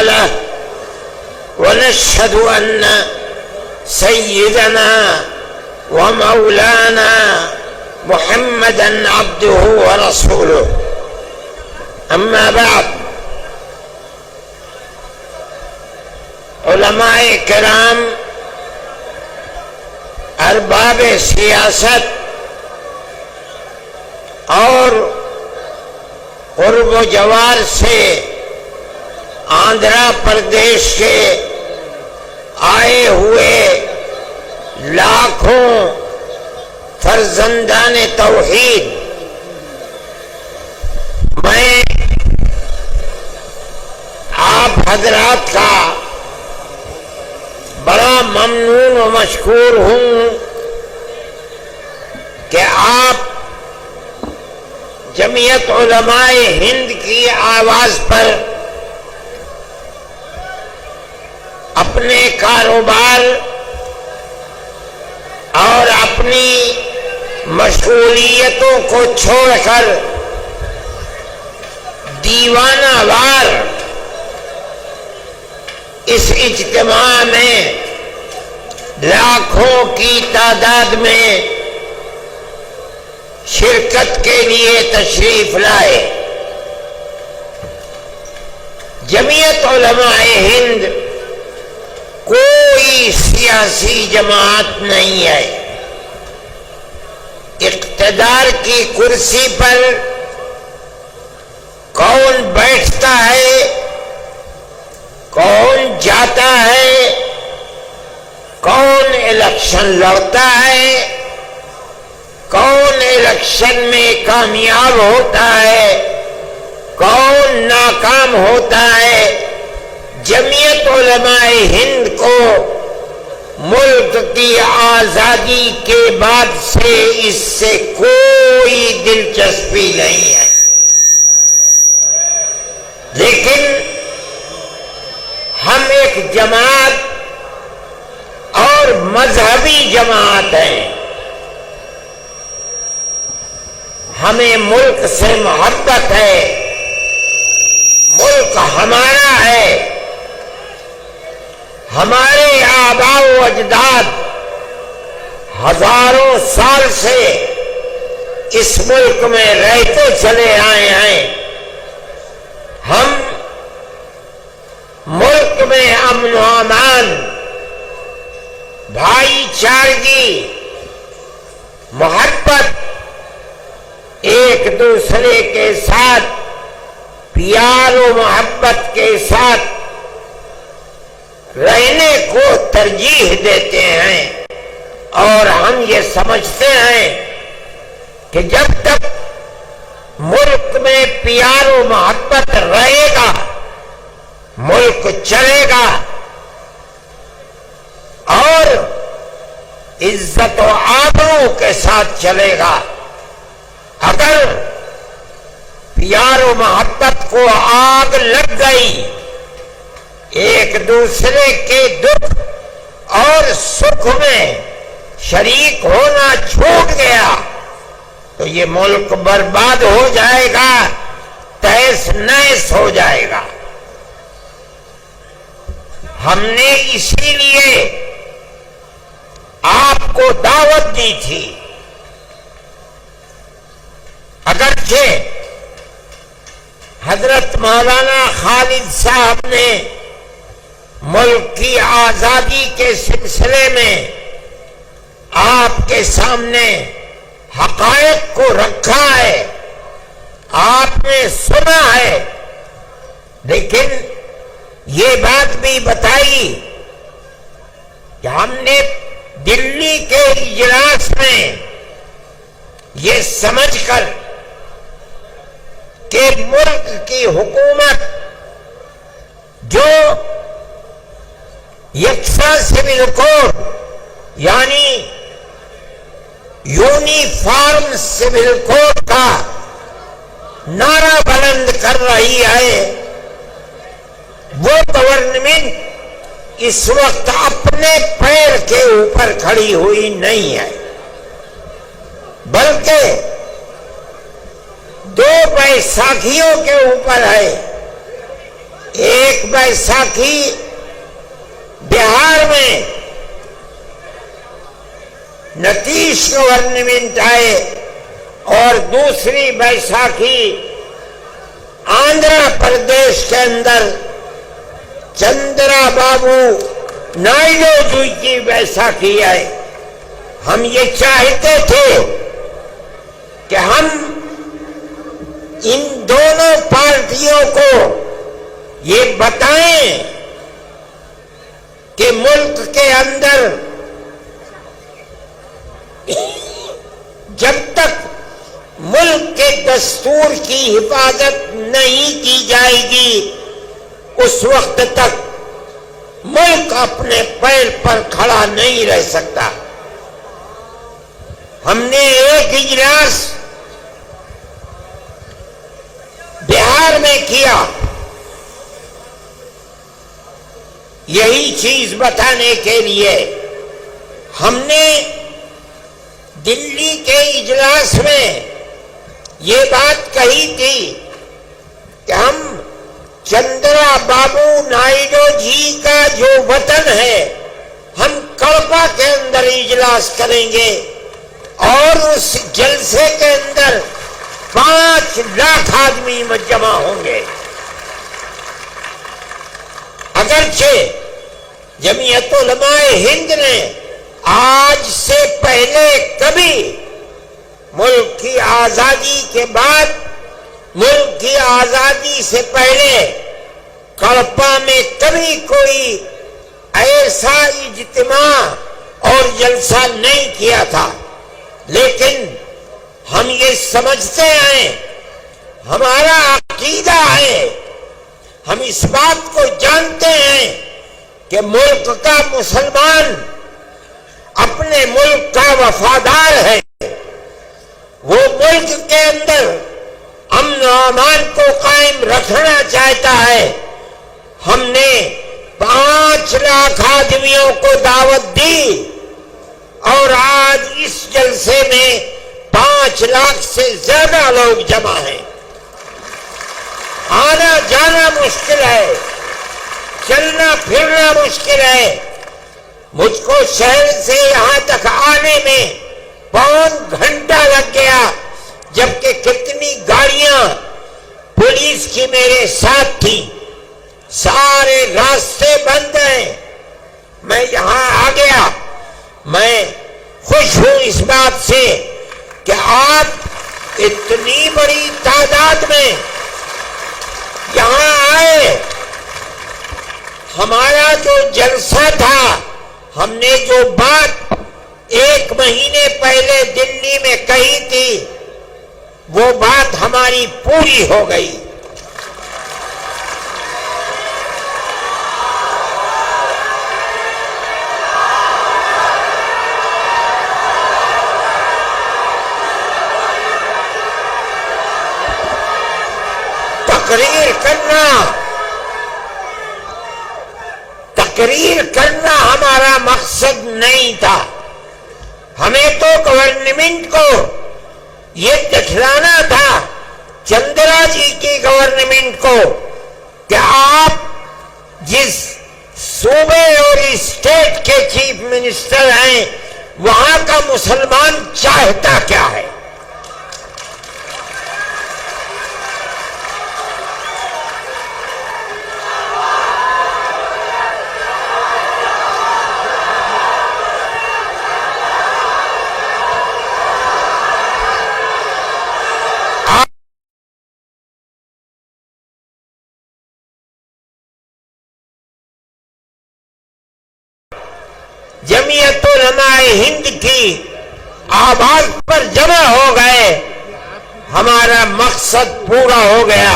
له ونشهد أن سيدنا ومولانا محمدا عبده ورسوله. أما بعد، علماء کرام، ارباب سیاست اور قرب و جوار سے آندھرا پردیش کے آئے ہوئے لاکھوں فرزندان توحید، میں آپ حضرات کا بڑا ممنون و مشکور ہوں کہ آپ جمعیت علماء ہند کی آواز پر اپنے کاروبار اور اپنی مشغولیتوں کو چھوڑ کر دیوانہ وار اس اجتماع میں لاکھوں کی تعداد میں شرکت کے لیے تشریف لائے۔ جمعیت علماء ہند کوئی سیاسی جماعت نہیں ہے۔ اقتدار کی کرسی پر کون بیٹھتا ہے، کون جاتا ہے، کون الیکشن لڑتا ہے، کون الیکشن میں کامیاب ہوتا ہے، کون ناکام ہوتا ہے، جمعیت علماء ہند کو ملک کی آزادی کے بعد سے اس سے کوئی دلچسپی نہیں ہے۔ لیکن ہم ایک جماعت اور مذہبی جماعت ہیں۔ ہمیں ملک سے محبت ہے، ملک ہمارا ہے۔ ہمارے آباء و اجداد ہزاروں سال سے اس ملک میں رہتے چلے آئے ہیں۔ ہم ملک میں امن و امان، بھائی چارگی، محبت، ایک دوسرے کے ساتھ پیار و محبت کے ساتھ رہنے کو ترجیح دیتے ہیں، اور ہم یہ سمجھتے ہیں کہ جب تک ملک میں پیار و محبت رہے گا ملک چلے گا اور عزت و آبرو کے ساتھ چلے گا۔ اگر پیار و محبت کو آگ لگ گئی، ایک دوسرے کے دکھ اور سکھ میں شریک ہونا چھوڑ گیا تو یہ ملک برباد ہو جائے گا، تہس نہس ہو جائے گا۔ ہم نے اسی لیے آپ کو دعوت دی تھی، اگرچہ حضرت مولانا خالد صاحب نے ملک کی آزادی کے سلسلے میں آپ کے سامنے حقائق کو رکھا ہے، آپ نے سنا ہے، لیکن یہ بات بھی بتائی کہ ہم نے دلی کے اجلاس میں یہ سمجھ کر کہ ملک کی حکومت جو یکساں سول کوڈ یعنی یونیفارم سول کوڈ کا نعرہ بلند کر رہی ہے، وہ گورنمنٹ اس وقت اپنے پیر کے اوپر کھڑی ہوئی نہیں ہے، بلکہ دو بیساکھیوں کے اوپر ہے۔ ایک بیساکھی بہار میں نتیش گورنمنٹ آئے اور دوسری بیساکھی آندھرا پردیش کے اندر چندرا بابو نائیڈو جی کی بیساکھی آئے. ہم یہ چاہتے تھے کہ ہم ان دونوں پارٹیوں کو یہ بتائیں کہ ملک کے اندر جب تک ملک کے دستور کی حفاظت نہیں کی جائے گی اس وقت تک ملک اپنے پیر پر کھڑا نہیں رہ سکتا. ہم نے ایک اجلاس بہار میں کیا یہی چیز بتانے کے لیے. ہم نے دلی کے اجلاس میں یہ بات کہی تھی کہ ہم چندرا بابو نائیڈو جی کا جو وطن ہے ہم کڑپا کے اندر اجلاس کریں گے اور اس جلسے کے اندر 5 لاکھ آدمی جمع ہوں گے. اگرچہ جمعیت علماء ہند نے آج سے پہلے کبھی ملک کی آزادی کے بعد ملک کی آزادی سے پہلے کڑپا میں کبھی کوئی ایسا اجتماع اور جلسہ نہیں کیا تھا. لیکن ہم یہ سمجھتے ہیں ہمارا عقیدہ ہے ہم اس بات کو جانتے ہیں کہ ملک کا مسلمان اپنے ملک کا وفادار ہے. وہ ملک کے اندر امن و امان کو قائم رکھنا چاہتا ہے. ہم نے 5 لاکھ آدمیوں کو دعوت دی اور آج اس جلسے میں 5 لاکھ سے زیادہ لوگ جمع ہیں. آنا جانا مشکل ہے, چلنا پھرنا مشکل ہے. مجھ کو شہر سے یہاں تک آنے میں 5 گھنٹہ لگ گیا, جبکہ کتنی گاڑیاں پولیس کی میرے ساتھ تھی. سارے راستے بند ہیں. میں یہاں آ گیا. میں خوش ہوں اس بات سے کہ آپ اتنی بڑی تعداد میں یہاں آئے. ہمارا جو جلسہ تھا, ہم نے جو بات 1 مہینے پہلے دلی میں کہی تھی وہ بات ہماری پوری ہو گئی. تقریر کرنا ہمارا مقصد نہیں تھا. ہمیں تو گورنمنٹ کو یہ دکھلانا تھا, چندرا جی کی گورنمنٹ کو, کہ آپ جس صوبے اور اسٹیٹ کے چیف منسٹر ہیں وہاں کا مسلمان چاہتا کیا ہے. جمعیت علماء ہند کی آواز پر جمع ہو گئے. ہمارا مقصد پورا ہو گیا.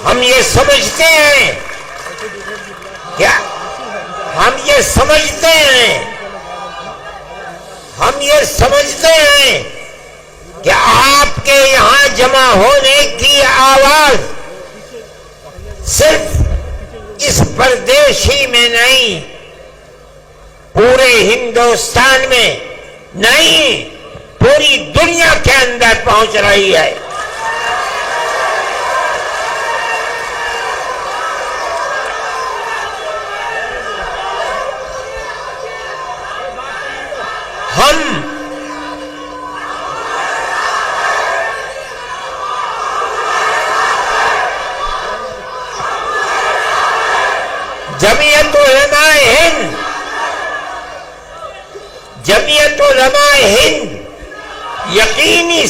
ہم یہ سمجھتے ہیں کیا ہم یہ سمجھتے ہیں کہ آپ کے یہاں جمع ہونے کی آواز صرف اس پردیش ہی میں نہیں, پورے ہندوستان میں نہیں, پوری دنیا کے اندر پہنچ رہی ہے.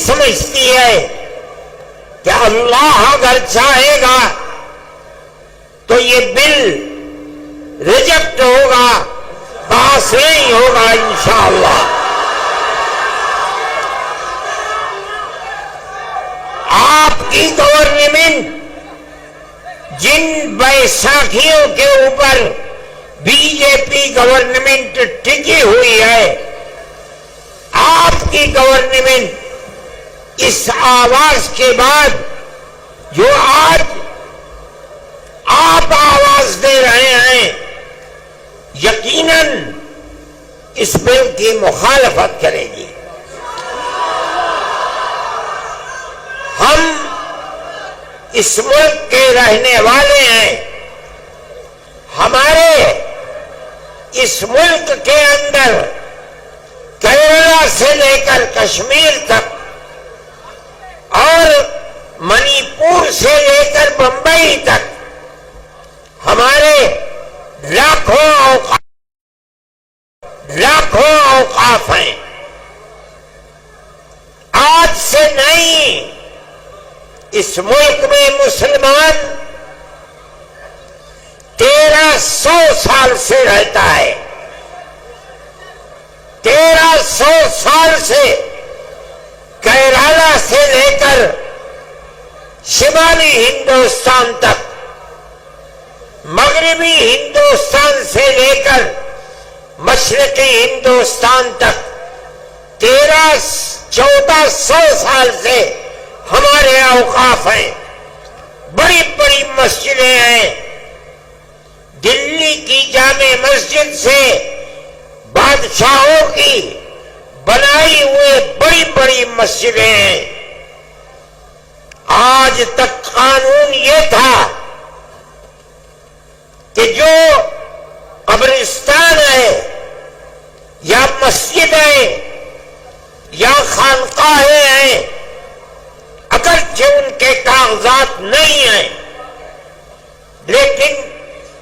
سمجھتی ہے کہ اللہ اگر چاہے گا تو یہ بل ریجیکٹ ہوگا، پاس نہیں ہوگا انشاءاللہ۔ آپ کی گورنمنٹ جن بیساکھیوں کے اوپر بی جے پی گورنمنٹ ٹکی ہوئی ہے، آپ کی گورنمنٹ اس آواز کے بعد جو آج آپ آواز دے رہے ہیں، یقیناً اس بل کی مخالفت کرے گی۔ ہم اس ملک کے رہنے والے ہیں، ہمارے اس ملک کے اندر کیرلا سے لے کر کشمیر تک اور منی پور سے لے کر بمبئی تک ہمارے لاکھوں اوقاف ہیں۔ آج سے نہیں، اس ملک میں مسلمان 1300 سال سے رہتا ہے۔ 1300 سال سے کیرالہ سے لے کر شمالی ہندوستان تک، مغربی ہندوستان سے لے کر مشرقی ہندوستان تک 1300-1400 سال سے ہمارے اوقاف ہیں۔ بڑی بڑی مسجدیں ہیں، دلی کی جامع مسجد سے بادشاہوں کی بنائی ہوئے بڑی بڑی مسجدیں ہیں۔ آج تک قانون یہ تھا کہ جو قبرستان ہے یا مسجد ہے یا خانقاہیں ہیں، اگرچہ ان کے کاغذات نہیں ہیں، لیکن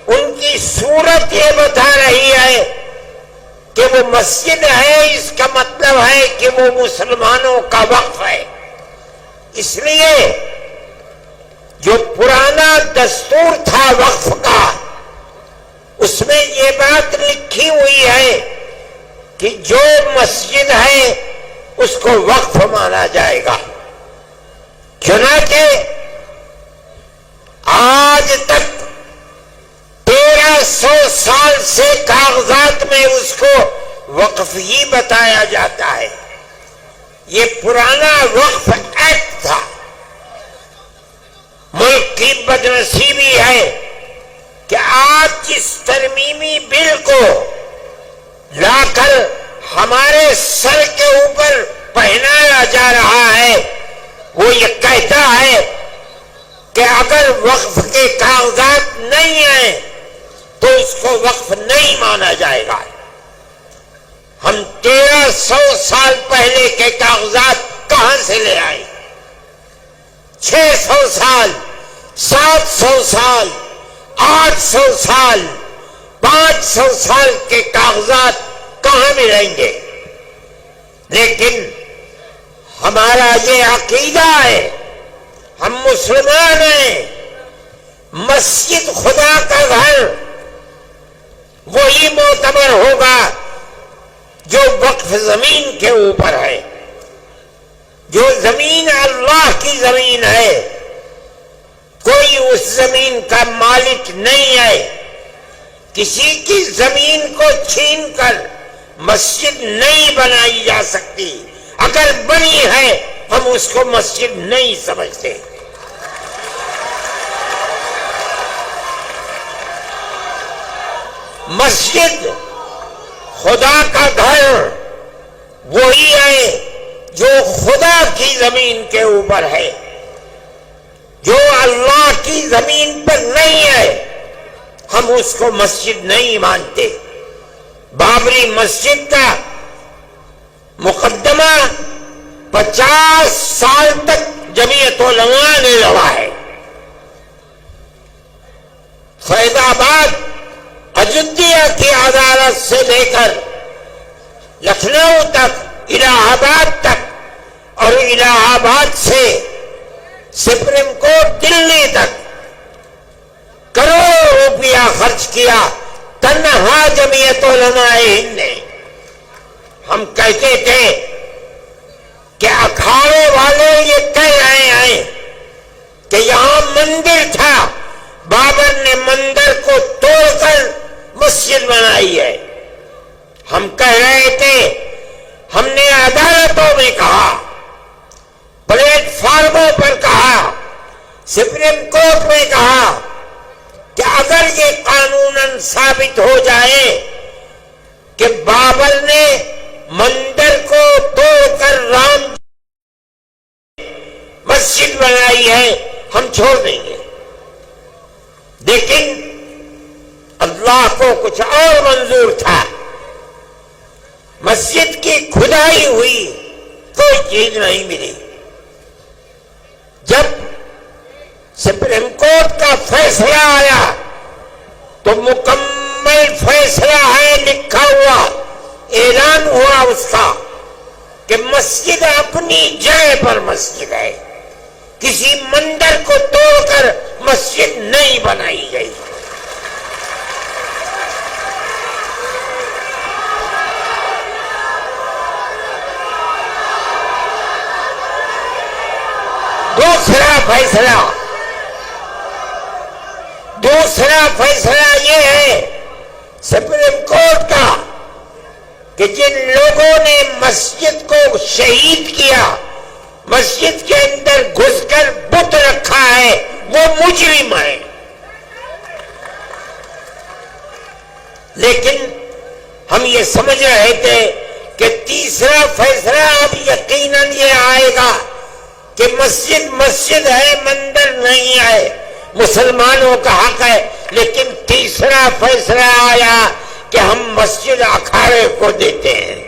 ان کی صورت یہ بتا رہی ہے کہ وہ مسجد ہے، اس کا مطلب ہے کہ وہ مسلمانوں کا وقف ہے۔ اس لیے جو پرانا دستور تھا وقف کا، اس میں یہ بات لکھی ہوئی ہے کہ جو مسجد ہے اس کو وقف مانا جائے گا۔ چنانچہ آج تک 1300 سال سے کاغذات میں اس کو وقف ہی بتایا جاتا ہے۔ یہ پرانا وقف ایکٹ تھا۔ ملک کی بدنصیبی ہے کہ آج جس ترمیمی بل کو لا کر ہمارے سر کے اوپر پہنایا جا رہا ہے، وہ یہ کہتا ہے کہ اگر وقف کے کاغذات نہیں ہیں تو اس کو وقف نہیں مانا جائے گا۔ ہم 1300 سال پہلے کے کاغذات کہاں سے لے آئے؟ 600 سال، 700 سال، 800 سال، 500 سال کے کاغذات کہاں ملیں گے؟ لیکن ہمارا یہ عقیدہ ہے، ہم مسلمان ہیں، مسجد خدا کا گھر وہی معتبر ہوگا جو وقف زمین کے اوپر ہے۔ جو زمین اللہ کی زمین ہے، کوئی اس زمین کا مالک نہیں ہے۔ کسی کی زمین کو چھین کر مسجد نہیں بنائی جا سکتی، اگر بنی ہے ہم اس کو مسجد نہیں سمجھتے۔ مسجد خدا کا گھر وہی ہے جو خدا کی زمین کے اوپر ہے۔ جو اللہ کی زمین پر نہیں ہے ہم اس کو مسجد نہیں مانتے۔ بابری مسجد کا مقدمہ 50 سال تک جمعیت علماء نے لڑا ہے۔ فیض آباد اجودھیا کی عدالت سے لے کر لکھنؤ تک، الہ آباد تک اور الہ آباد سے سپریم کورٹ دلی تک کروڑوں روپیہ خرچ کیا تنہا جمعیت علماء ہند نے. ہم کہتے تھے کہ اکھاڑے والے یہ کہہ رہے ہیں کہ یہاں مندر تھا، بابر نے مندر کو توڑ کر مسجد بنائی ہے. ہم کہہ رہے تھے، ہم نے عدالتوں میں کہا، پلیٹ فارموں پر کہا، سپریم کورٹ میں کہا کہ اگر یہ قانوناً ثابت ہو جائے کہ بابر نے مندر کو توڑ کر رام مسجد بنائی ہے، ہم چھوڑ دیں گے. لیکن اللہ کو کچھ اور منظور تھا. مسجد کی کھدائی ہوئی، کوئی چیز نہیں ملی. جب سپریم کورٹ کا فیصلہ آیا تو مکمل فیصلہ ہے، لکھا ہوا، اعلان ہوا اس کا کہ مسجد اپنی جگہ پر مسجد ہے، کسی مندر کو توڑ کر مسجد نہیں بنائی گئی. دوسرا فیصلہ یہ ہے سپریم کورٹ کا کہ جن لوگوں نے مسجد کو شہید کیا، مسجد کے اندر گھس کر بت رکھا ہے، وہ مجرم ہے. لیکن ہم یہ سمجھ رہے تھے کہ تیسرا فیصلہ اب یقیناً یہ آئے گا کہ مسجد مسجد ہے، مندر نہیں ہے، مسلمانوں کا حق ہے. لیکن تیسرا فیصلہ آیا کہ ہم مسجد اکھاڑے کو دیتے ہیں.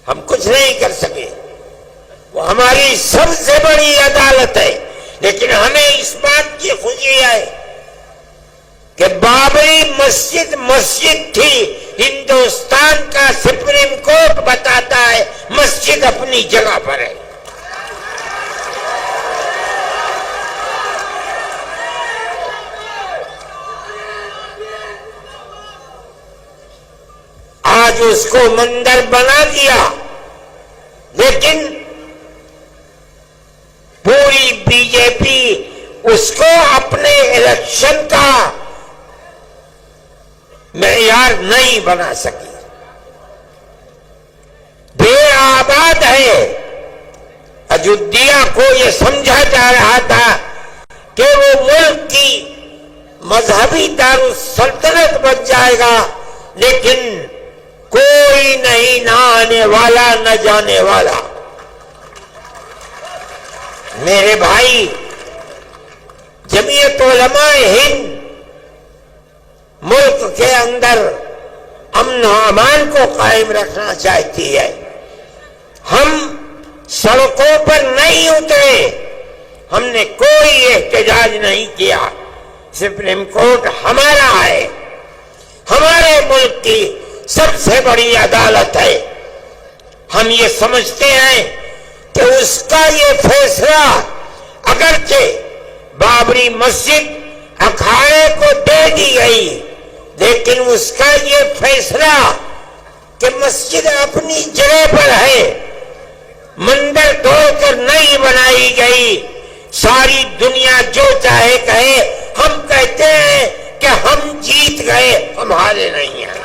ہم کچھ نہیں کر سکے، وہ ہماری سب سے بڑی عدالت ہے. لیکن ہمیں اس بات کی خوشی ہے کہ بابری مسجد مسجد تھی. ہندوستان کا سپریم کورٹ بتاتا ہے مسجد اپنی جگہ پر ہے. آج اس کو مندر بنا دیا، لیکن پوری بی جے پی اس کو اپنے الیکشن کا معیار نہیں بنا سکی. بے آباد ہے. اجودھیا کو یہ سمجھا جا رہا تھا کہ وہ ملک کی مذہبی دارالسلطنت بن جائے گا، لیکن کوئی نہیں، نہ آنے والا نہ جانے والا. میرے بھائی، جمعیت علماء ہند ملک کے اندر امن و امان کو قائم رکھنا چاہتی ہے. ہم سڑکوں پر نہیں اترے، ہم نے کوئی احتجاج نہیں کیا. سپریم کورٹ ہمارا ہے، ہمارے ملک کی سب سے بڑی عدالت ہے. ہم یہ سمجھتے ہیں کہ اس کا یہ فیصلہ، اگرچہ بابری مسجد اکھاڑے کو دے دی گئی، لیکن اس کا یہ فیصلہ کہ مسجد اپنی جگہ پر ہے، مندر توڑ کر نہیں بنائی گئی. ساری دنیا جو چاہے کہے، ہم کہتے ہیں کہ ہم جیت گئے، ہم ہارے نہیں ہیں.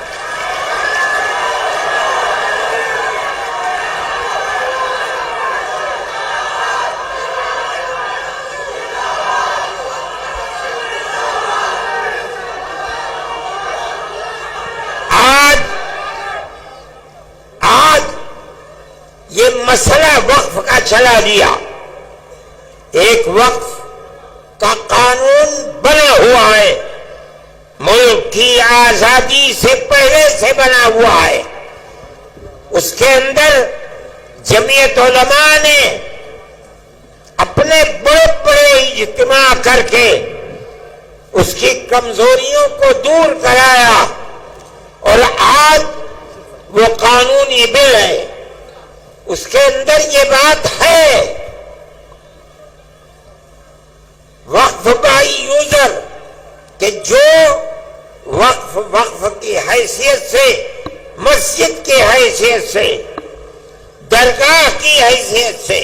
یہ مسئلہ وقف کا چلا دیا. ایک وقف کا قانون بنا ہوا ہے، ملک کی آزادی سے پہلے سے بنا ہوا ہے. اس کے اندر جمعیت علماء نے اپنے بڑے بڑے اجتماع کر کے اس کی کمزوریوں کو دور کرایا، اور آج وہ قانونی بل ہے. اس کے اندر یہ بات ہے، وقف بائی یوزر، کہ جو وقف کی حیثیت سے، مسجد کی حیثیت سے، درگاہ کی حیثیت سے،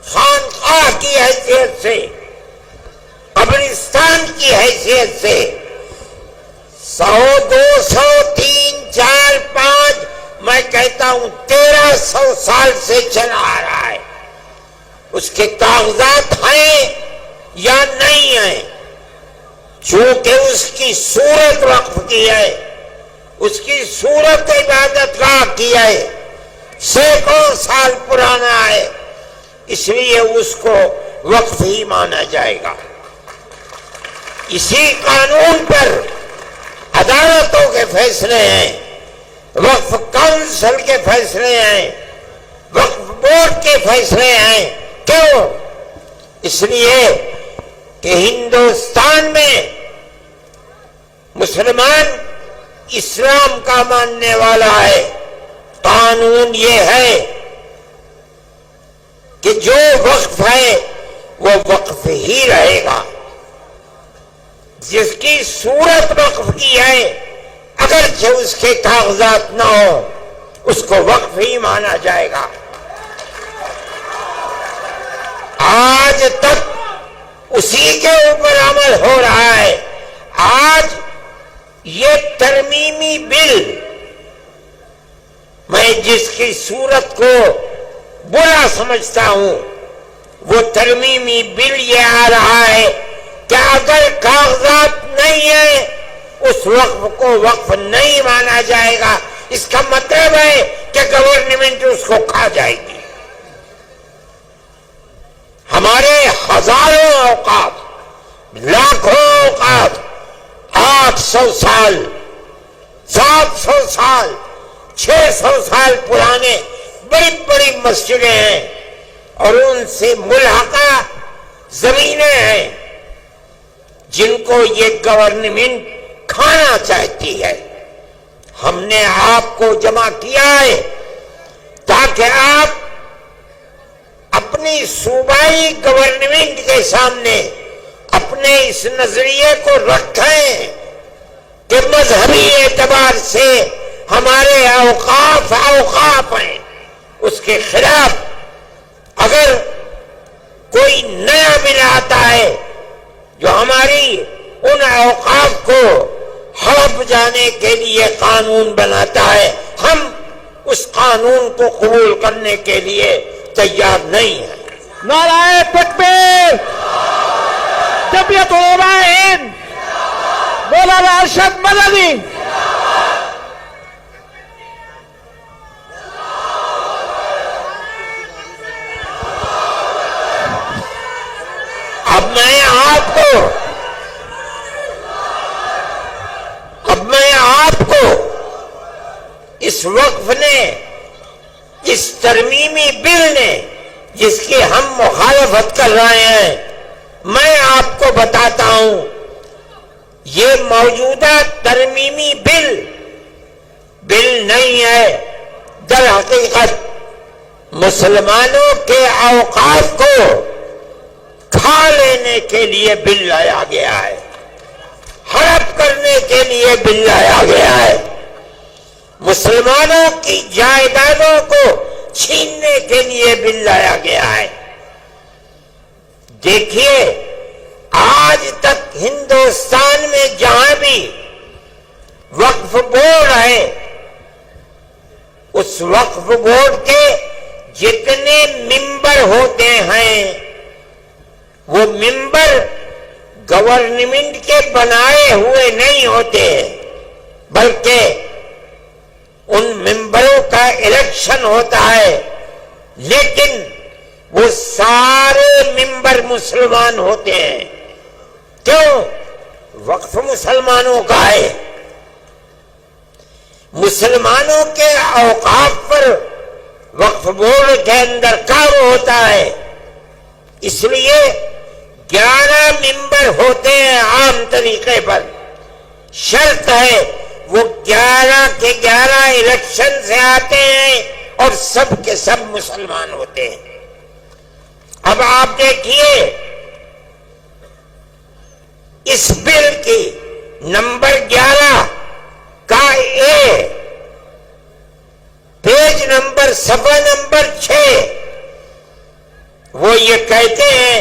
خانقاہ کی حیثیت سے، قبرستان کی حیثیت سے 100، 200، 3، 4، 5، میں کہتا ہوں 1300 سال سے چلا آ رہا ہے، اس کے کاغذات ہیں یا نہیں ہیں؟ چونکہ اس کی صورت وقف کی ہے، اس کی صورت عبادت گاہ کی ہے، سینکڑوں سال پرانا ہے، اس لیے اس کو وقف ہی مانا جائے گا۔ اسی قانون پر عدالتوں کے فیصلے ہیں، وقف کونسل کے فیصلے ہیں، وقف بورڈ کے فیصلے ہیں۔ کیوں؟ اس لیے کہ ہندوستان میں مسلمان اسلام کا ماننے والا ہے، قانون یہ ہے کہ جو وقف ہے وہ وقف ہی رہے گا، جس کی صورت وقف کی ہے اگرچہ اس کے کاغذات نہ ہو، اس کو وقف ہی مانا جائے گا۔ آج تک اسی کے اوپر عمل ہو رہا ہے۔ آج یہ ترمیمی بل، میں جس کی صورت کو برا سمجھتا ہوں، وہ ترمیمی بل یہ آ رہا ہے کہ اگر کاغذات نہیں ہیں اس وقف کو وقف نہیں مانا جائے گا۔ اس کا مطلب ہے کہ گورنمنٹ اس کو کھا جائے گی۔ ہمارے ہزاروں اوقاف، لاکھوں اوقاف، 800 سال، 700 سال، 600 سال پرانے بڑی بڑی مسجدیں ہیں اور ان سے ملحقہ زمینیں ہیں جن کو یہ گورنمنٹ کھانا چاہتی ہے۔ ہم نے آپ کو جمع کیا ہے تاکہ آپ اپنی صوبائی گورنمنٹ کے سامنے اپنے اس نظریے کو رکھیں کہ مذہبی اعتبار سے ہمارے اوقاف ہیں، اس کے خلاف اگر کوئی نیا بل آتا ہے جو ہماری ان اوقاف کو ہڑپ جانے کے لیے قانون بناتا ہے، ہم اس قانون کو قبول کرنے کے لیے تیار نہیں ہیں۔ نعرہ تکبیر، جمعیت علماء ہند، مولانا ارشد مدنی۔ اب میں آپ کو اس وقف نے، اس ترمیمی بل نے جس کی ہم مخالفت کر رہے ہیں، میں آپ کو بتاتا ہوں یہ موجودہ ترمیمی بل نہیں ہے، در حقیقت مسلمانوں کے اوقاف کو کھا لینے کے لیے بل لایا گیا ہے، ہڑپ کرنے کے لیے بل لایا گیا ہے، مسلمانوں کی جائیدادوں کو چھیننے کے لیے بل لایا گیا ہے۔ دیکھیے آج تک ہندوستان میں جہاں بھی وقف بورڈ ہے، اس وقف بورڈ کے جتنے ممبر ہوتے ہیں وہ ممبر گورنمنٹ کے بنائے ہوئے نہیں ہوتے، بلکہ ان ممبروں کا الیکشن ہوتا ہے، لیکن وہ سارے ممبر مسلمان ہوتے ہیں۔ کیوں؟ وقف مسلمانوں کا ہے، مسلمانوں کے اوقاف پر وقف بورڈ کے اندر کام ہوتا ہے، اس لیے 11 ممبر ہوتے ہیں عام طریقے پر۔ شرط ہے وہ 11 کے 11 الیکشن سے آتے ہیں اور سب کے سب مسلمان ہوتے ہیں۔ اب آپ دیکھیے اس بل کی نمبر 11 کا اے، پیج نمبر صفحہ نمبر 6، وہ یہ کہتے ہیں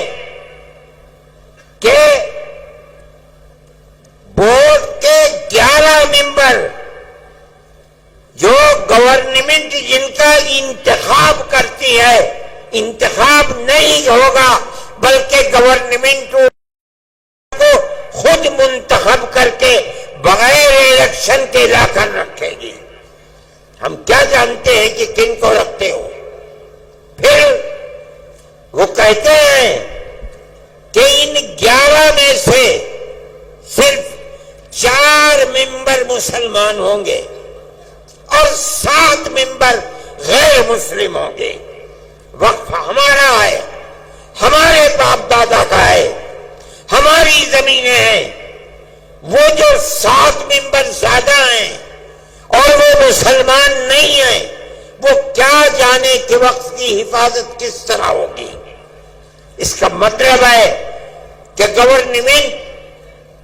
کہ بورڈ کے 11 ممبر جو گورنمنٹ جن کا انتخاب کرتی ہے، انتخاب نہیں ہوگا بلکہ گورنمنٹ کو خود منتخب کر کے بغیر الیکشن کے لا کر رکھے گی۔ ہم کیا جانتے ہیں کہ کن کو رکھتے ہو؟ پھر وہ کہتے ہیں کہ ان 11 میں سے صرف 4 ممبر مسلمان ہوں گے اور 7 ممبر غیر مسلم ہوں گے۔ وقف ہمارا ہے، ہمارے باپ دادا کا ہے، ہماری زمینیں ہیں۔ وہ جو 7 ممبر زیادہ ہیں اور وہ مسلمان نہیں ہیں، وہ کیا جانے کہ وقت کی حفاظت کس طرح ہوگی۔ اس کا مطلب ہے کہ گورنمنٹ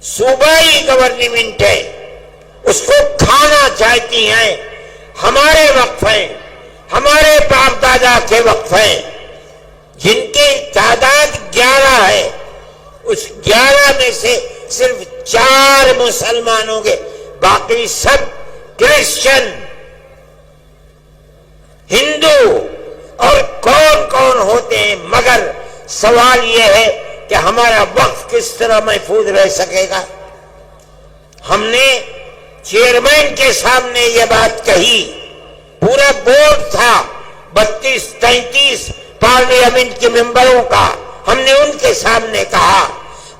صوبائی گورنمنٹ ہے، اس کو کھانا چاہتی ہیں۔ ہمارے وقف ہیں، ہمارے باپ دادا کے وقف ہیں، جن کی تعداد 11 ہے، اس 11 میں سے صرف 4 مسلمان ہوں گے، باقی سب کرسچن، ہندو اور کون کون ہوتے ہیں۔ مگر سوال یہ ہے کہ ہمارا وقف کس طرح محفوظ رہ سکے گا؟ ہم نے چیئرمین کے سامنے یہ بات کہی، پورا بورڈ تھا 32-33 پارلیمنٹ کے ممبروں کا، ہم نے ان کے سامنے کہا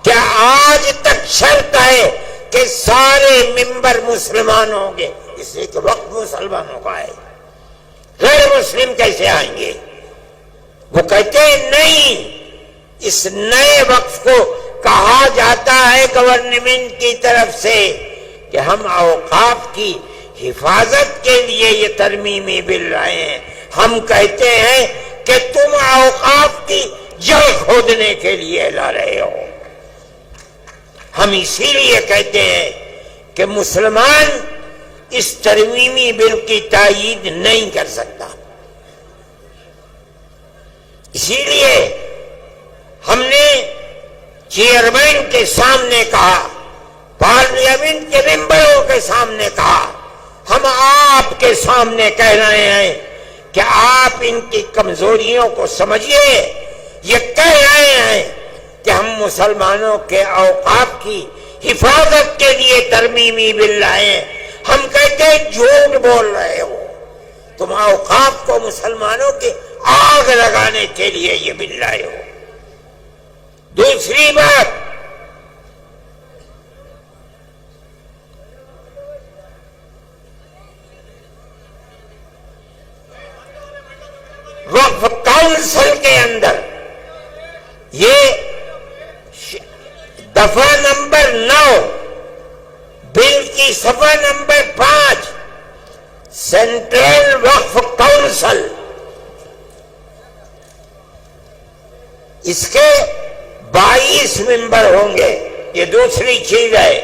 کہ آج تک شرط ہے کہ سارے ممبر مسلمان ہوں گے، اس لیے کہ وقت مسلمانوں کا ہے، غیر مسلم کیسے آئیں گے؟ وہ کہتے ہیں نہیں، اس نئے وقف کو کہا جاتا ہے گورنمنٹ کی طرف سے کہ ہم اوقاف کی حفاظت کے لیے یہ ترمیمی بل لائے ہیں۔ ہم کہتے ہیں کہ تم اوقاف کی جڑ کھودنے کے لیے لا رہے ہو۔ ہم اسی لیے کہتے ہیں کہ مسلمان اس ترمیمی بل کی تائید نہیں کر سکتا۔ اسی لیے ہم نے چیئرمین کے سامنے کہا، پارلیمنٹ کے ممبروں کے سامنے کہا، ہم آپ کے سامنے کہہ رہے ہیں کہ آپ ان کی کمزوریوں کو سمجھیے۔ یہ کہہ رہے ہیں کہ ہم مسلمانوں کے اوقاف کی حفاظت کے لیے ترمیمی بل لائے ہیں۔ ہم کہتے ہیں جھوٹ بول رہے ہو، تم اوقاف کو مسلمانوں کی آگ لگانے کے لیے یہ بل لائے ہو۔ دوسری بات، وقف کونسل کے اندر یہ دفعہ نمبر 9 بل کی صفحہ نمبر 5، سینٹرل وقف کونسل، اس کے 22 ممبر ہوں گے۔ یہ دوسری چیز ہے،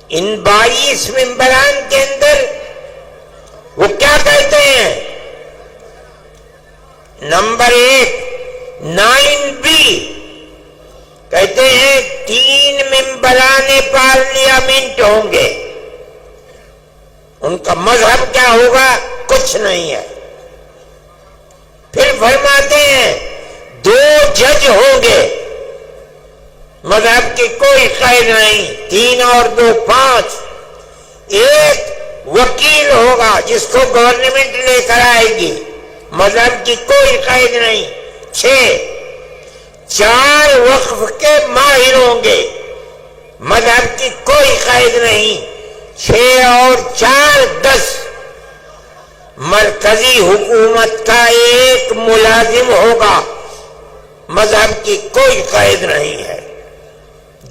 ان 22 ممبران کے اندر وہ کیا کہتے ہیں؟ نمبر 1 9B کہتے ہیں 3 ممبران پارلیمنٹ ہوں گے۔ ان کا مذہب کیا ہوگا؟ کچھ نہیں ہے۔ پھر فرماتے ہیں 2 جج ہوں گے، مذہب کی کوئی قید نہیں، 3 اور 2 5۔ 1 وکیل ہوگا جس کو گورنمنٹ لے کر آئے گی، مذہب کی کوئی قید نہیں۔ 6 4 وقف کے ماہر ہوں گے، مذہب کی کوئی قید نہیں۔ 6 اور 4 10 مرکزی حکومت کا 1 ملازم ہوگا، مذہب کی کوئی قید نہیں ہے۔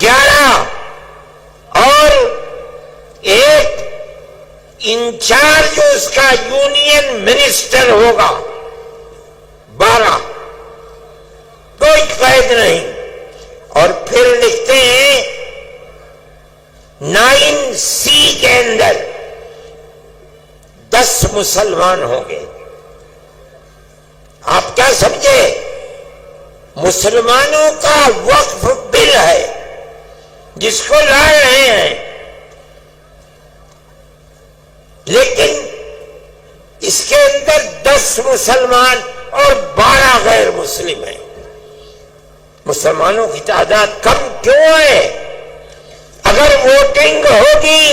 11 اور ایک انچارج اس کا یونین منسٹر ہوگا، 12، کوئی قید نہیں. اور پھر لکھتے ہیں 9C کے اندر 10 مسلمان ہوں گے. آپ کیا سمجھے؟ مسلمانوں کا وقف بل ہے جس کو لا رہے ہیں، لیکن اس کے اندر 10 مسلمان اور 12 غیر مسلم ہیں. مسلمانوں کی تعداد کم کیوں ہے؟ اگر ووٹنگ ہوگی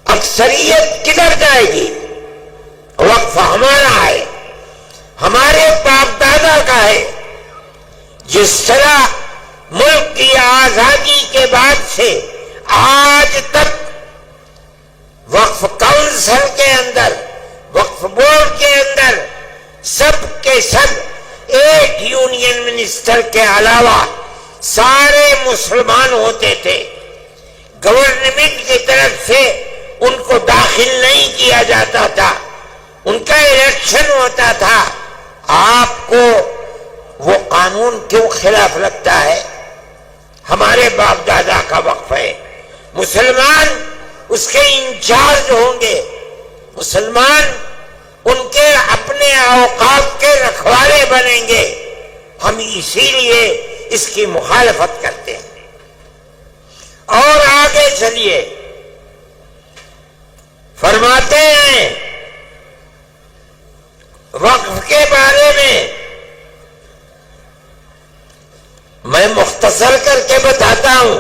اکثریت کدھر جائے گی؟ وقف ہمارا ہے، ہمارے باپ دادا کا ہے. جس طرح ملک کی آزادی کے بعد سے آج تک وقف کونسل کے اندر، وقف بورڈ کے اندر سب کے سب ایک یونین منسٹر کے علاوہ سارے مسلمان ہوتے تھے. گورنمنٹ کی طرف سے ان کو داخل نہیں کیا جاتا تھا، ان کا الیکشن ہوتا تھا. آپ کو وہ قانون کیوں خلاف لگتا ہے؟ ہمارے باپ دادا کا وقف ہے. مسلمان اس کے انچارج ہوں گے، مسلمان ان کے اپنے اوقاف کے رکھوالے بنیں گے. ہم اسی لیے اس کی مخالفت کرتے ہیں. اور آگے چلیے، فرماتے ہیں وقف کے بارے میں میں مختصر کر کے بتاتا ہوں.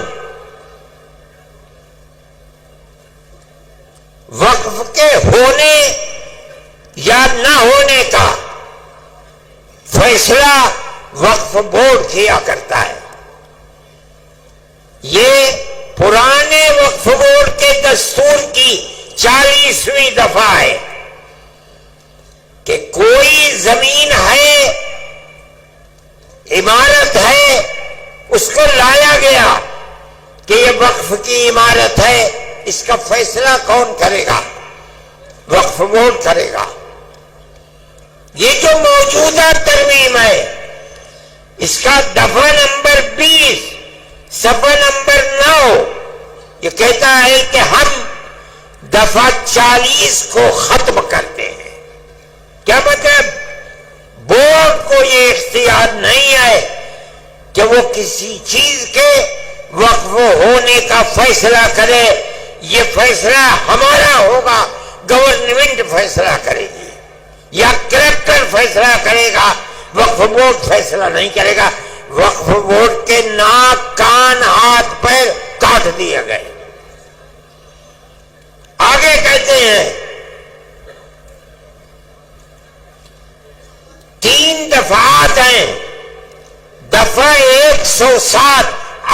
وقف کے ہونے یا نہ ہونے کا فیصلہ وقف بورڈ کیا کرتا ہے. یہ پرانے وقف بورڈ کے دستور کی 40ویں دفعہ ہے کہ کوئی زمین ہے، عمارت ہے، اس کو لایا گیا کہ یہ وقف کی عمارت ہے. اس کا فیصلہ کون کرے گا؟ وقف بورڈ کرے گا. یہ جو موجودہ ترمیم ہے اس کا دفعہ نمبر 20 صفحہ نمبر 9 یہ کہتا ہے کہ ہم دفعہ 40 کو ختم کرتے ہیں. کیا مطلب؟ بورڈ کو یہ اختیار نہیں ہے کہ وہ کسی چیز کے وقف ہونے کا فیصلہ کرے. یہ فیصلہ ہمارا ہوگا، گورنمنٹ فیصلہ کرے گی یا کلکٹر فیصلہ کرے گا، وقف بورڈ فیصلہ نہیں کرے گا. وقف بورڈ کے ناک، کان، ہاتھ، پیر کاٹ دیے گئے. آگے کہتے ہیں 3 دفعات ہیں. دفعہ 107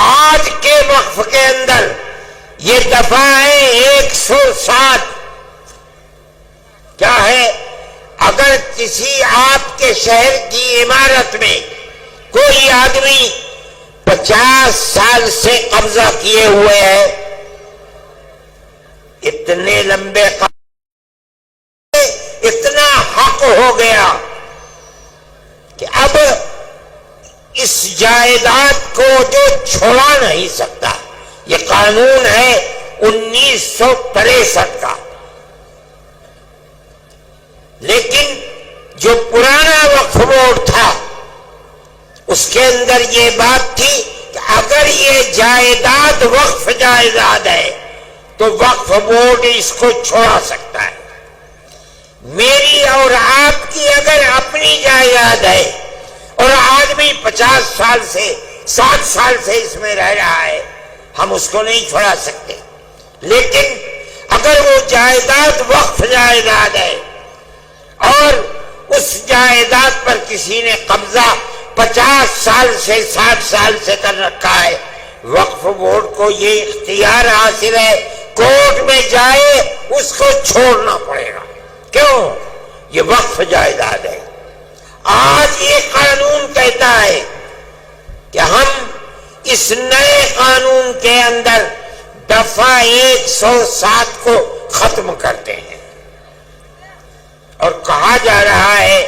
آج کے وقف کے اندر یہ دفعہ ہے 107. کیا ہے؟ اگر کسی آپ کے شہر کی عمارت میں کوئی آدمی 50 سال سے قبضہ کیے ہوئے ہے، اتنے لمبے اتنا حق ہو گیا کہ اب اس جائیداد کو جو چھوڑا نہیں سکتا. یہ قانون ہے 1963 کا. لیکن جو پرانا وقف بورڈ تھا اس کے اندر یہ بات تھی کہ اگر یہ جائیداد وقف جائیداد ہے تو وقف بورڈ اس کو چھوڑا سکتا ہے. میری اور آپ کی اگر اپنی جائیداد ہے اور آدمی 50 سال سے 60 سال سے اس میں رہ رہا ہے، ہم اس کو نہیں چھوڑا سکتے. لیکن اگر وہ جائیداد وقف جائیداد ہے اور اس جائیداد پر کسی نے قبضہ 50 سال سے 60 سال سے کر رکھا ہے، وقف بورڈ کو یہ اختیار حاصل ہے کورٹ میں جائے اس کو چھوڑنا پڑے گا. کیوں؟ یہ وقف جائیداد ہے. آج یہ قانون کہتا ہے کہ ہم اس نئے قانون کے اندر دفعہ 107 کو ختم کرتے ہیں اور کہا جا رہا ہے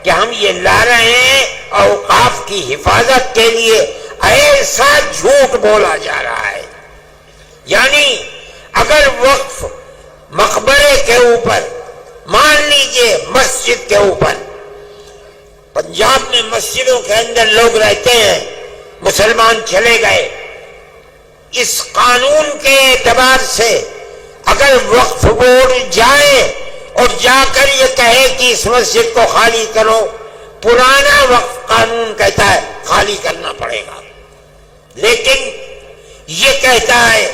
کہ ہم یہ لا رہے ہیں اوقاف کی حفاظت کے لیے. ایسا جھوٹ بولا جا رہا ہے. یعنی اگر وقف مقبرے کے اوپر، مان لیجئے مسجد کے اوپر، پنجاب میں مسجدوں کے اندر لوگ رہتے ہیں، مسلمان چلے گئے، اس قانون کے اعتبار سے اگر وقف بورڈ جائے اور جا کر یہ کہے کہ اس مسجد کو خالی کرو، پرانا وقف قانون کہتا ہے خالی کرنا پڑے گا، لیکن یہ کہتا ہے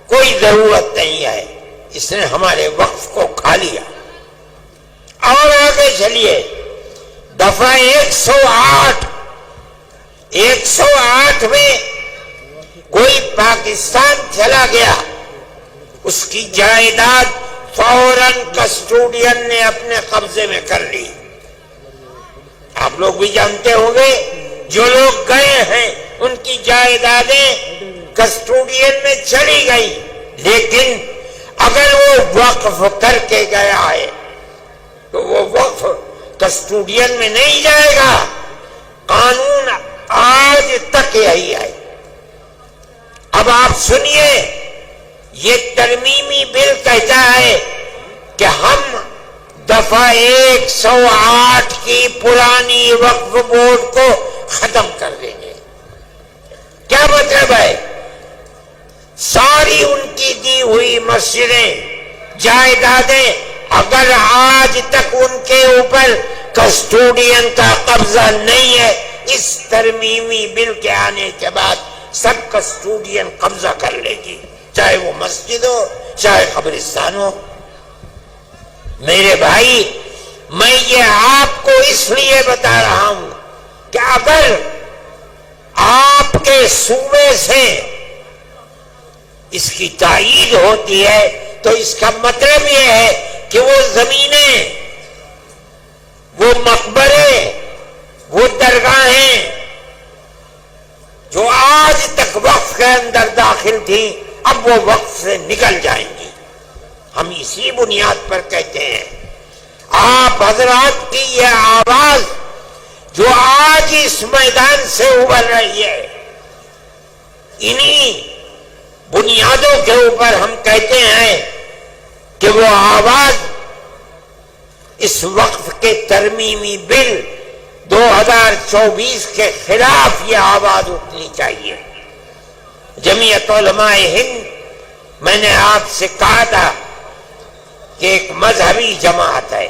کوئی ضرورت نہیں ہے، اس نے ہمارے وقف کو کھا لیا. اور آگے چلیے، دفعہ 108 میں کوئی پاکستان چلا گیا، اس کی جائیداد فوراً کسٹوڈین نے اپنے قبضے میں کر لی. آپ لوگ بھی جانتے ہوں گے، جو لوگ گئے ہیں ان کی جائیدادیں کسٹوڈین میں چلی گئی، لیکن اگر وہ وقف کر کے گیا ہے تو وہ وقف کسٹوڈین میں نہیں جائے گا. قانون آج تک یہی ہے. اب آپ سنیے، یہ ترمیمی بل کہتا ہے کہ ہم دفعہ 108 کی پرانی وقف بورڈ کو ختم کر دیں گے. کیا مطلب ہے؟ ساری ان کی دی ہوئی مسجدیں، جائیدادیں، اگر آج تک ان کے اوپر کسٹوڈین کا قبضہ نہیں ہے، اس ترمیمی بل کے آنے کے بعد سب کسٹوڈین قبضہ کر لے گی، چاہے وہ مسجد ہو چاہے قبرستان ہو. میرے بھائی، میں یہ آپ کو اس لیے بتا رہا ہوں کہ اگر آپ کے صوبے سے اس کی تائید ہوتی ہے تو اس کا مطلب یہ ہے کہ وہ زمینیں، وہ مقبرے، وہ درگاہیں جو آج تک وقف کے اندر داخل تھیں، اب وہ وقف سے نکل جائیں گی. ہم اسی بنیاد پر کہتے ہیں آپ حضرات کی یہ آواز جو آج اس میدان سے ابھر رہی ہے، انہی بنیادوں کے اوپر ہم کہتے ہیں کہ وہ آواز اس وقف کے ترمیمی بل 2024 کے خلاف یہ آواز اٹھنی چاہیے. جمعیت علماء ہند، میں نے آپ سے کہا تھا کہ ایک مذہبی جماعت ہے،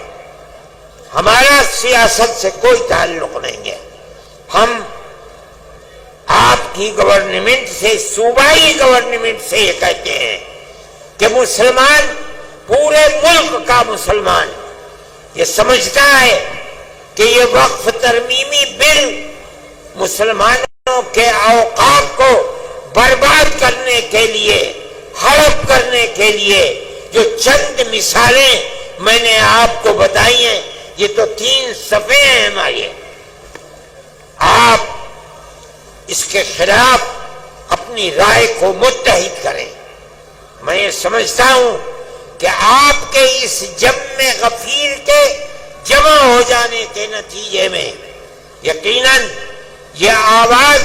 ہمارا سیاست سے کوئی تعلق نہیں ہے. ہم آپ کی گورنمنٹ سے، صوبائی گورنمنٹ سے یہ کہتے ہیں کہ مسلمان، پورے ملک کا مسلمان یہ سمجھتا ہے کہ یہ وقف ترمیمی بل مسلمانوں کے اوقاف کو برباد کرنے کے لیے، ہڑپ کرنے کے لیے جو چند مثالیں میں نے آپ کو بتائی ہیں، یہ تو 3 صفحے ہیں ہمارے. آپ اس کے خلاف اپنی رائے کو متحد کریں. میں یہ سمجھتا ہوں کہ آپ کے اس جمع غفیر کے جمع ہو جانے کے نتیجے میں یقیناً یہ آواز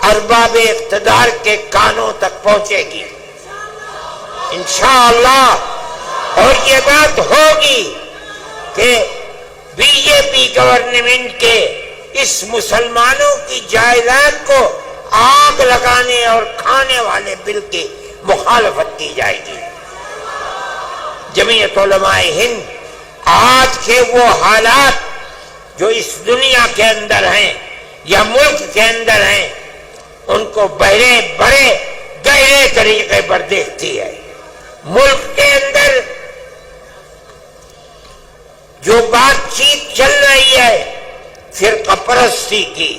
ارباب اقتدار کے کانوں تک پہنچے گی انشاءاللہ. اور یہ بات ہوگی کہ بی جے پی گورنمنٹ کے اس مسلمانوں کی جائیداد کو آگ لگانے اور کھانے والے بل کی مخالفت کی جائے گی. جمعیت علماء ہند آج کے وہ حالات جو اس دنیا کے اندر ہیں یا ملک کے اندر ہیں، ان کو بڑے گہرے طریقے پر دیکھتی ہے. ملک کے اندر جو بات چیت چل رہی ہے فرقہ پرستی کی،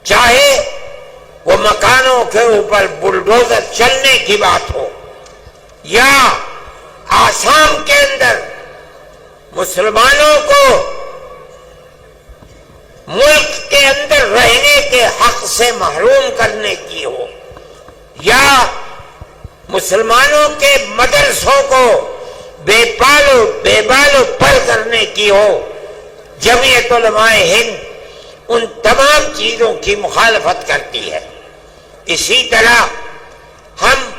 چاہے وہ مکانوں کے اوپر بلڈوزر چلنے کی بات ہو، یا آسام کے اندر مسلمانوں کو ملک کے اندر رہنے کے حق سے محروم کرنے کی ہو، یا مسلمانوں کے مدرسوں کو بے بالو پر کرنے کی ہو، جمعیت علماء ہند ان تمام چیزوں کی مخالفت کرتی ہے۔ اسی طرح ہم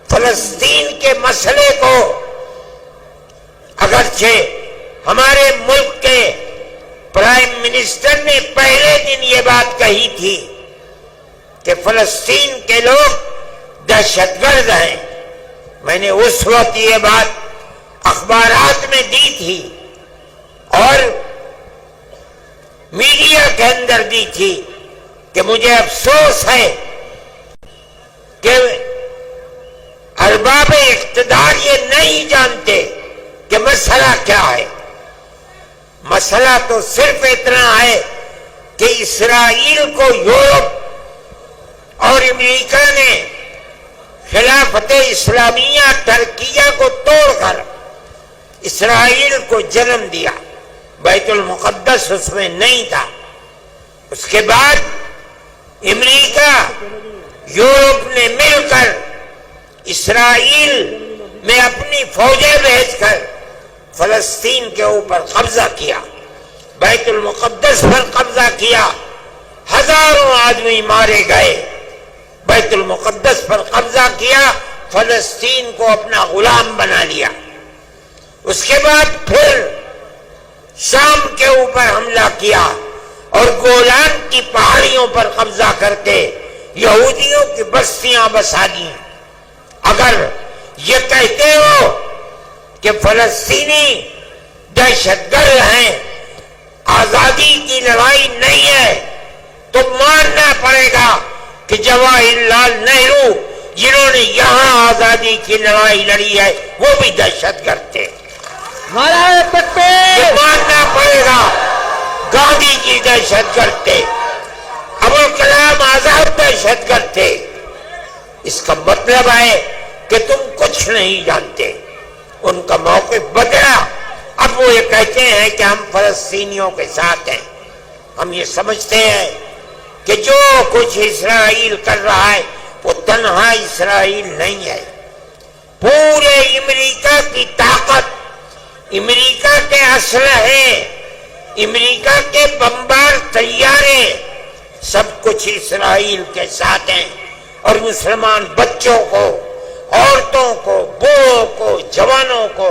فلسطین کے مسئلے کو، اگرچہ ہمارے ملک کے پرائم منسٹر نے پہلے دن یہ بات کہی تھی کہ فلسطین کے لوگ دہشت گرد ہیں، میں نے اس وقت یہ بات اخبارات میں دی تھی اور میڈیا کے اندر دی تھی کہ مجھے افسوس ہے کہ ارباب اقتدار یہ نہیں جانتے کہ مسئلہ کیا ہے۔ مسئلہ تو صرف اتنا ہے کہ اسرائیل کو یورپ اور امریکہ نے خلافت اسلامیہ ترکیہ کو توڑ کر اسرائیل کو جنم دیا، بیت المقدس اس میں نہیں تھا۔ اس کے بعد امریکہ یورپ نے مل کر اسرائیل میں اپنی فوجیں بھیج کر فلسطین کے اوپر قبضہ کیا، بیت المقدس پر قبضہ کیا، ہزاروں آدمی مارے گئے، بیت المقدس پر قبضہ کیا، فلسطین کو اپنا غلام بنا لیا۔ اس کے بعد پھر شام کے اوپر حملہ کیا اور گولان کی پہاڑیوں پر قبضہ کر کے یہودیوں کی بستیاں بسا دی۔ اگر یہ کہتے ہو کہ فلسطینی دہشت گرد ہیں، آزادی کی لڑائی نہیں ہے، تو ماننا پڑے گا کہ جواہر لال نہرو جنہوں نے یہاں آزادی کی لڑائی لڑی ہے وہ بھی دہشت گرد تھے۔ نعرہ تکبیر! یہ ماننا پڑے گا گاندھی جی دہشت گرد تھے، ابوالکلام آزاد دہشت گرد تھے۔ اس کا مطلب ہے کہ تم کچھ نہیں جانتے۔ ان کا موقف بدلا، اب وہ یہ کہتے ہیں کہ ہم فلسطینیوں کے ساتھ ہیں۔ ہم یہ سمجھتے ہیں کہ جو کچھ اسرائیل کر رہا ہے وہ تنہا اسرائیل نہیں ہے، پورے امریکہ کی طاقت، امریکہ کے اسلحے، امریکہ کے بمبار طیارے، سب کچھ اسرائیل کے ساتھ ہیں، اور مسلمان بچوں کو، عورتوں کو، بوڑھوں کو، جوانوں کو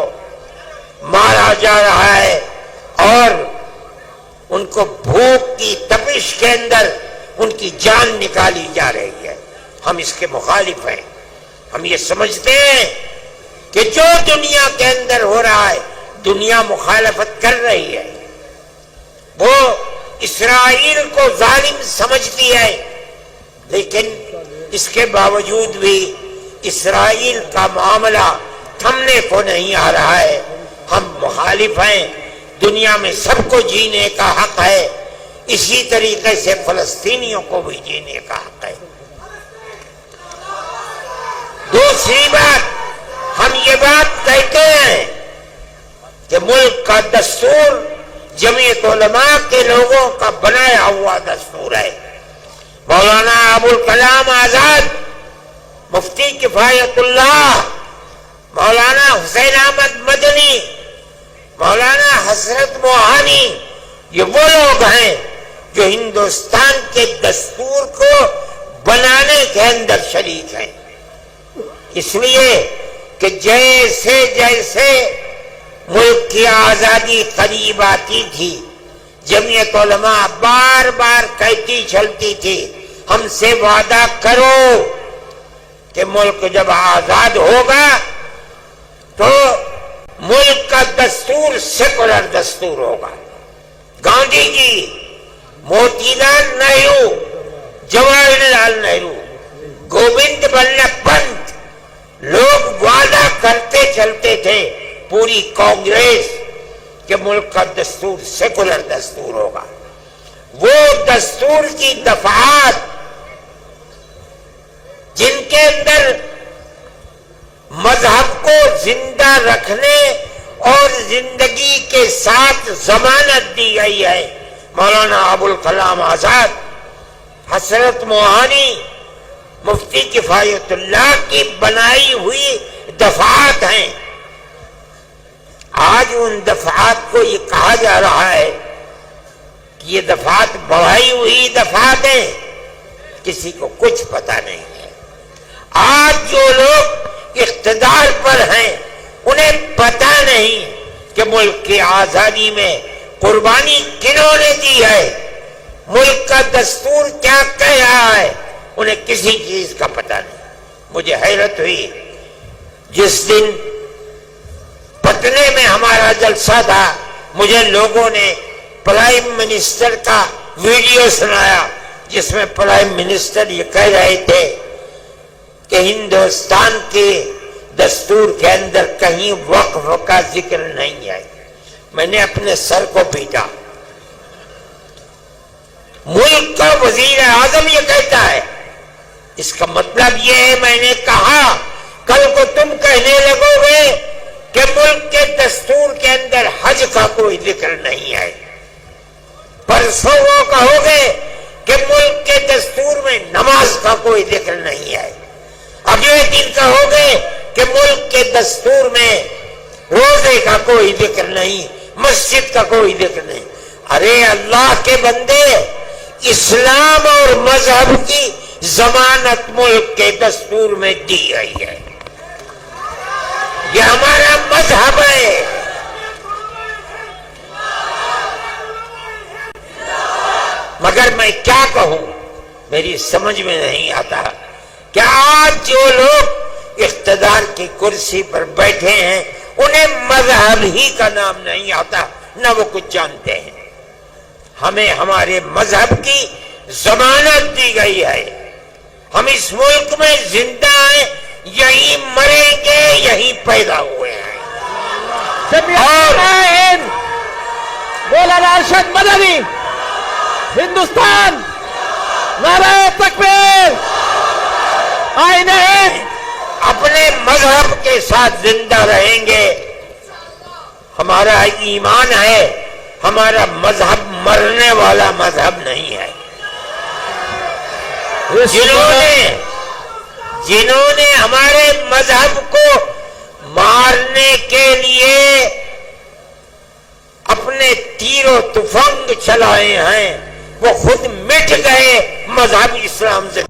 مارا جا رہا ہے، اور ان کو بھوک کی تپش کے اندر ان کی جان نکالی جا رہی ہے۔ ہم اس کے مخالف ہیں۔ ہم یہ سمجھتے ہیں کہ جو دنیا کے اندر ہو رہا ہے دنیا مخالفت کر رہی ہے، وہ اسرائیل کو ظالم سمجھتی ہے، لیکن اس کے باوجود بھی اسرائیل کا معاملہ تھمنے کو نہیں آ رہا ہے۔ ہم مخالف ہیں، دنیا میں سب کو جینے کا حق ہے، اسی طریقے سے فلسطینیوں کو بھی جینے کا حق ہے۔ دوسری بات، ہم یہ بات کہتے ہیں کہ ملک کا دستور جمعیت علماء کے لوگوں کا بنایا ہوا دستور ہے۔ مولانا ابوالکلام آزاد، مفتی کفایت اللہ، مولانا حسین احمد مدنی، مولانا حسرت موہانی، یہ وہ لوگ ہیں جو ہندوستان کے دستور کو بنانے کے اندر شریک ہیں۔ اس لیے کہ جیسے جیسے ملک کی آزادی قریب آتی تھی، جمعیت علماء بار بار کہتی چلتی تھی، ہم سے وعدہ کرو کہ ملک جب آزاد ہوگا تو ملک کا دستور سیکولر دستور ہوگا۔ گاندھی جی، موتی لال نہرو، جواہر لال نہرو، گوبند بلبھ پنت، لوگ وعدہ کرتے چلتے تھے، پوری کانگریس، کہ ملک کا دستور سیکولر دستور ہوگا۔ وہ دستور کی دفعات جن کے اندر مذہب کو زندہ رکھنے اور زندگی کے ساتھ ضمانت دی گئی ہے، مولانا ابوالکلام آزاد، حسرت موہانی، مفتی کفایت اللہ کی بنائی ہوئی دفعات ہیں. آج ان دفعات کو یہ کہا جا رہا ہے کہ یہ دفعات بڑھائی ہوئی دفعات ہیں. کسی کو کچھ پتا نہیں ہے. آج جو لوگ اقتدار پر ہیں انہیں پتا نہیں کہ ملک کی آزادی میں قربانی کنہوں نے دی ہے, ملک کا دستور کیا کہہ رہا ہے, انہیں کسی چیز کا پتا نہیں. مجھے حیرت ہوئی جس دن پٹنے میں ہمارا جلسہ تھا, مجھے لوگوں نے پرائم منسٹر کا ویڈیو سنایا جس میں پرائم منسٹر یہ کہہ رہے تھے کہ ہندوستان کے دستور کے اندر کہیں وقف کا ذکر نہیں ہے. میں نے اپنے سر کو پیٹا. ملک کا وزیر اعظم یہ کہتا ہے, اس کا مطلب یہ ہے, میں نے کہا کل کو تم کہنے لگو گے کہ ملک کے دستور کے اندر حج کا کوئی ذکر نہیں ہے, پرسوں وہ کہو گے کہ ملک کے دستور میں نماز کا کوئی ذکر نہیں ہے, اگلے دن کہو گے کہ ملک کے دستور میں روزے کا کوئی ذکر نہیں, مسجد کا کوئی ذکر نہیں. ارے اللہ کے بندے, اسلام اور مذہب کی ضمانت ملک کے دستور میں دی گئی ہے. یہ ہمارا مذہب ہے. مگر میں کیا کہوں, میری سمجھ میں نہیں آتا کہ آج جو لوگ اقتدار کی کرسی پر بیٹھے ہیں انہیں مذہب ہی کا نام نہیں آتا, نہ وہ کچھ جانتے ہیں. ہمیں ہمارے مذہب کی ضمانت دی گئی ہے. ہم اس ملک میں زندہ ہیں, یہی مریں گے, یہی پیدا ہوئے ہیں. اور مولانا ارشد مدنی, ہندوستان, نعرہ تکبیر, آئین ہند. اپنے مذہب کے ساتھ زندہ رہیں گے. ہمارا ایمان ہے, ہمارا مذہب مرنے والا مذہب نہیں ہے. جنہوں نے ہمارے مذہب کو مارنے کے لیے اپنے تیر و تفنگ چلائے ہیں وہ خود مٹ گئے, مذہب اسلام سے.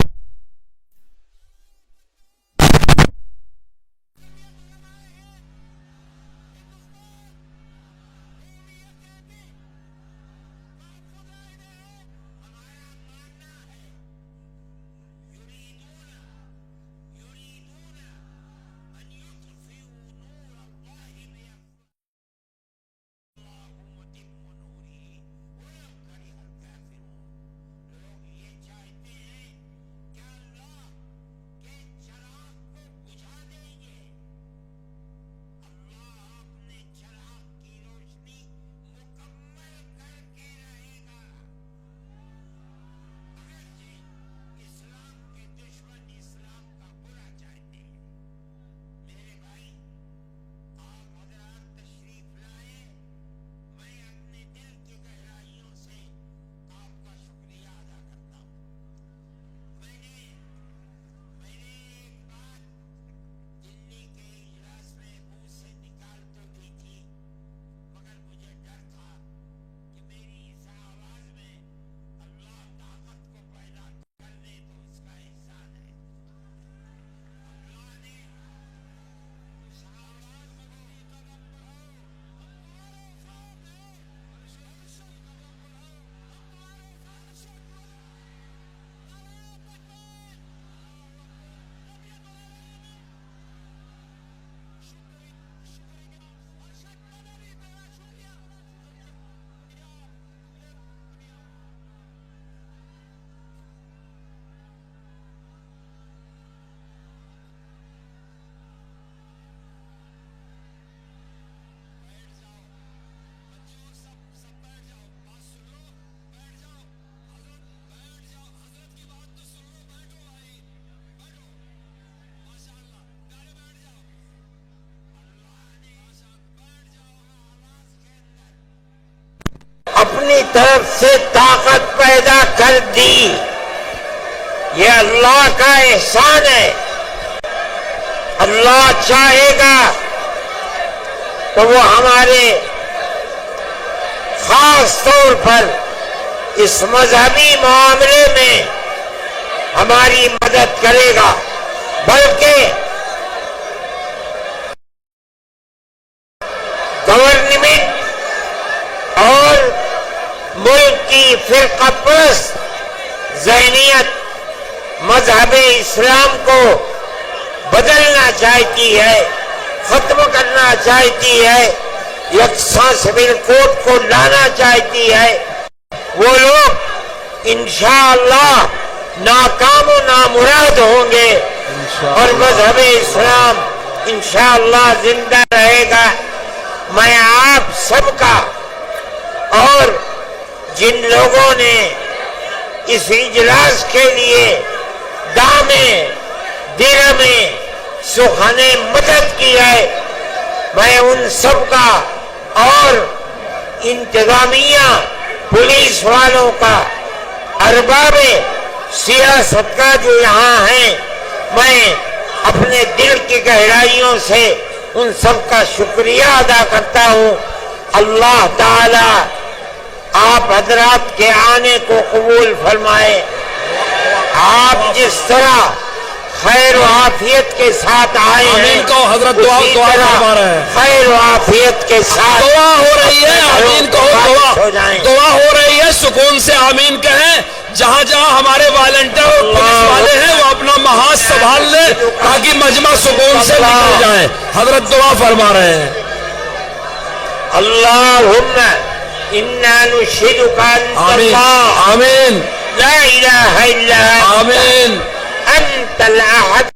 اپنی طرف سے طاقت پیدا کر دی. یہ اللہ کا احسان ہے. اللہ چاہے گا تو وہ ہمارے خاص طور پر اس مذہبی معاملے میں ہماری مدد کرے گا. بلکہ گورنمنٹ اور ملک کی فرقہ پرست ذہنیت مذہب اسلام کو بدلنا چاہتی ہے، ختم کرنا چاہتی ہے، یکساں سول کوڈ کو لانا چاہتی ہے. وہ لوگ انشاءاللہ ناکام و نامراد ہوں گے اور مذہب اسلام انشاءاللہ زندہ رہے گا. میں آپ سب کا اور جن لوگوں نے اس اجلاس کے لیے دامیں درہمیں سخنے مدد کی ہے، میں ان سب کا اور انتظامیہ پولیس والوں کا ارباب سیاست کا جو یہاں ہیں، میں اپنے دل کی گہرائیوں سے ان سب کا شکریہ ادا کرتا ہوں. اللہ تعالی آپ حضرات کے آنے کو قبول فرمائے. آپ جس طرح خیر و عافیت کے ساتھ آئے ہیں، آمین کہو حضرت. دعا اسی دعا طرح فرما رہے ہیں. خیر و عافیت کے ساتھ دعا ہو رہی ہے. آمین کہو. ہو جائیں. دعا ہو رہی ہے. سکون سے آمین کہیں. جہاں جہاں ہمارے والنٹیئر اور پولیس والے ہیں وہ اپنا محاذ سنبھال لیں تاکہ مجمع سکون سے نکل جائے. حضرت دعا فرما رہے ہیں. اللہم انا نشہدک انت آمین اللہ آمین لا الہ الا انت آمین. انت الاحد